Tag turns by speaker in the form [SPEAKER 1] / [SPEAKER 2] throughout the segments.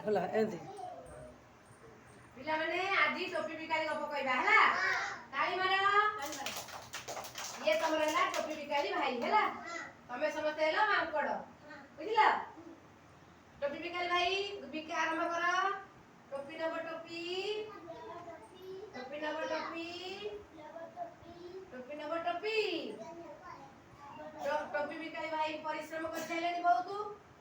[SPEAKER 1] ହେଲା ଏମିତି
[SPEAKER 2] ପିଲାମାନେ ଆଜି ଟୋପି ବିକାଳି ଗପ କହିବା ହେଲା ତାଳି ମାର ଇଏ ତମର ହେଲା ଟୋପି ବିକାଳି ଭାଇ ହେଲା ତମେ ସମସ୍ତେ ହେଲ ମାଙ୍କଡ ବୁଝିଲ ଟୋପି ବିକାଳି ଭାଇ ବିକା ଆରମ୍ଭ କର ଟୋପି ନବ ଟୋପି ଟୋପି ନବ ଟୋପି ଟୋପି ନବ ଟୋପି ଟୋପି ବିକାଳି ଭାଇ ପରିଶ୍ରମ କରିସାରିଲେଣି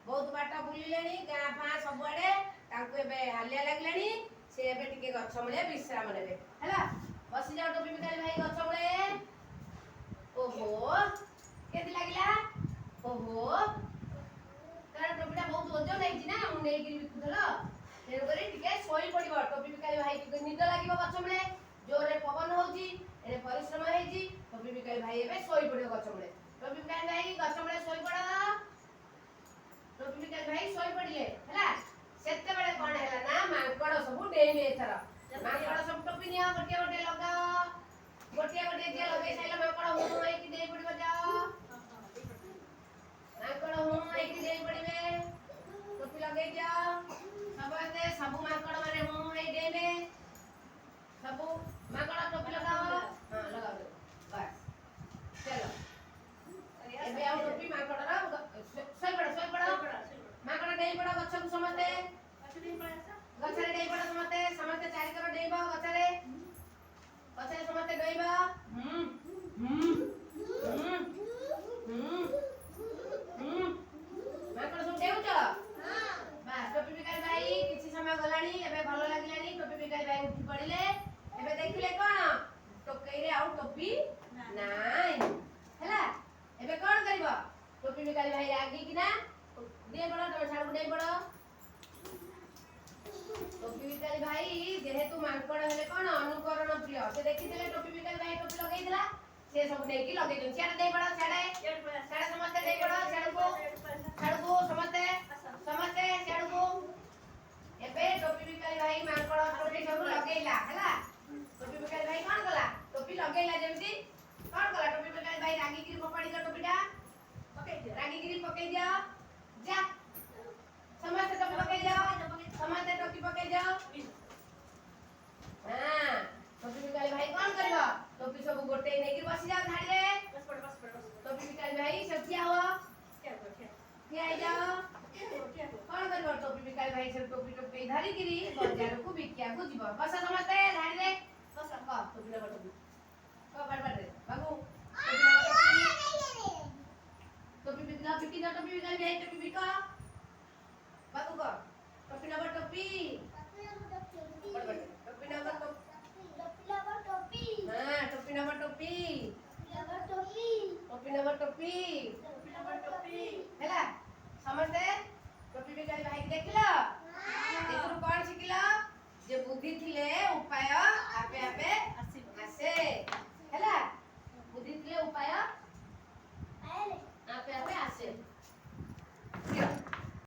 [SPEAKER 2] ବହୁତ ବାଟ ବୁଲିଲେଣି ଗାଁ ଫାଁ ସବୁଆଡେ ତାଙ୍କୁ ଏବେ ହାଲିଆ ଲାଗିଲାଣି ସେ ଏବେ ଟିକେ ଗଛ ମୂଳେ ବିଶ୍ରାମ ନେବେ ହେଲା ବସି ଯାଅ ଟୋପି ବିକାଳି ଭାଇ ଗଛ ମୂଳେ ଓହୋ କେମିତି ଲାଗିଲା ଓହୋ ତାର ଟୋପିଟା ବହୁତ ଓଜନ ହେଇଛି ନା ମୁଁ ନେଇକି ବିକୁଥଲ ତେଣୁକରି ଟିକେ ଶୋଇ ପଡିବ ଟୋପି ବିକାଳି ଭାଇ ନିଦ ଲାଗିବ ଗଛ ମୂଳେ ଜୋରରେ ପବନ ହଉଛି ଏଣେ ପରିଶ୍ରମ ହେଇଛି ଟୋପି ବିକାଳି ଭାଇ ଏବେ ଶୋଇ ପଡିବ ଗଛ ମୂଳେ ଟୋପି ବିକାଳି ଭାଇ ଗଛ ମୂଳେ ଶୋଇ ପଡ ଟୋପି ବିକାଳି ଭାଇ ଶୋଇ ପଡିଲେ ହେଲା ସେତେବେଳେ କଣ ହେଲା ନା ମାଙ୍କଡ ସବୁ ଡେଇଁଲେ ଏଥର ମାଙ୍କଡ ସବୁ ଟୋପି ନିଅ ଗୋଟିଏ ଗୋଟିଏ ଲଗାଅ ଗୋଟିଏ ଗୋଟିଏ ଯିଏ ଲଗେଇ ସାଇଲ ମାଙ୍କଡ ହୁଁ ହେଇକି ଡେଇଁ ପଡିବ ଯାଅ ମାଙ୍କଡ ହୁଁ ହେଇକି ଡେଇଁ ପଡିବେ ଟୋପି ଲଗେଇ ଯାଅ ସମସ୍ତେ ସବୁ ମାଙ୍କଡ ମାନେ ହୁଁ ହେଇ ଡେଇଁବେ ସବୁ ମାଙ୍କଡ ଟୋପି ଲଗାଅ ହଁ ଲଗାଅ ବାସ୍ ଚାଲ ଏବେ ଆଉ ଟୋପି ମାଙ୍କଡର ଶୋଇପଡ ମାଙ୍କଡ ଡେଇଁ ପଡ ଗଛକୁ ସମସ୍ତେ ଗଛରେ ଡେଇଁ ପଡ ସମସ୍ତେ ଚାରିକର ଡେଇଁବ ଗଛରେ ସମସ୍ତେ ଡେଇଁବ ମାଙ୍କଡ ସବୁ ଡେଉଁଛ ବାସ୍ ଟୋପି ବିକାଳି ଭାଇ କିଛି ସମୟ ଗଲାଣି ଏବେ ଭଲ ଲାଗିଲାଣି ଟୋପି ବିକାଳି ଭାଇ ଉଠି ପଡିଲେ ଏବେ ଦେଖିଲେ କଣ ଟୋକେଇରେ ଆଉ ଟୋପି ନାଇଁ ହେଲା ଏବେ କଣ କରିବ ଟୋପି ବିକାଳି ଭାଇ ରାଗିକିନା ଡେଇଁ ପଡ ଛାଡକୁ ଡେଇଁ ପଡ ଟୋପି ବିକାଳି ଭାଇ ଯେହେତୁ ମାଙ୍କଡ ହେଲେ କଣ ଅନୁକରଣ ପ୍ରିୟ ସେ ଦେଖିଥିଲେ ଟୋପି ବିକାଳି ଭାଇ ଟୋପି ଲଗେଇଥିଲା ସେ ସବୁ ନେଇକି ଲଗେଇଛନ୍ତି ସିଆଡେ ଡେଇଁ ପଡ ସିଆଡେ ସମସ୍ତେ ଡେଇଁ ପଡ ଛାଡକୁ ସମସ୍ତେ ସିଆଡକୁ ଏବେ ଟୋପି ବିକାଳି ଭାଇ ମାଙ୍କଡ ଟୋପି ସବୁ ଲଗେଇଲା ହେଲା ଟୋପି ବିକାଳି ଭାଇ କଣ କଲା ଟୋପି ଲଗେଇଲା ଯେମିତି କଣ କଲା ଟୋପି ବିକାଳି ଭାଇ ରାଗିକିରି ଫୋପାଡି ଦିଅ ଟୋପିଟା ରାଗିକିରି ପକେଇ ଦିଅ ଯା ସମସ୍ତେ ଟୋପି ପକେଇ ଦିଅ ସମସ୍ତେ ଟୋପି ପକେଇ ଦିଅ ହଁ ଟୋପି ବିକାଳି ଭାଇ କଣ କରିବ ଟୋପି ସବୁ ଗୋଟେ ନେଇକି ବସି ଯାଅ ଧାଡିରେ ଟୋପି ବିକାଳି ଭାଇ ସବୁ ଠିଆ ହୁଅ ଠିଆ ହେଇଯାଅ କଣ କରିବ ଟୋପି ବିକାଳି ଭାଇ ସବୁ ଟୋପି ଟୋପି ଧରିକିରି ବଜାରକୁ ବିକିବାକୁ ଯିବ ବସ ସମସ୍ତେ ଧାଡିରେ ବସ ଟୋପି ନବ ଟୋପି ବାଟରେ ବାବୁ ଟୋପି ବିକି ଦିଅ ଟୋପି ବିକାଳି ଭାଇ ଟୋପି ବିକ ବାବୁ କହ ଟୋପି ନବ ଟୋପି ଟୋପି ନବ ଟୋପି ହଁ ଟୋପି ନବ ଟୋପି ଟୋପି ନବ ଟୋପି ହେଲା ସମସ୍ତେ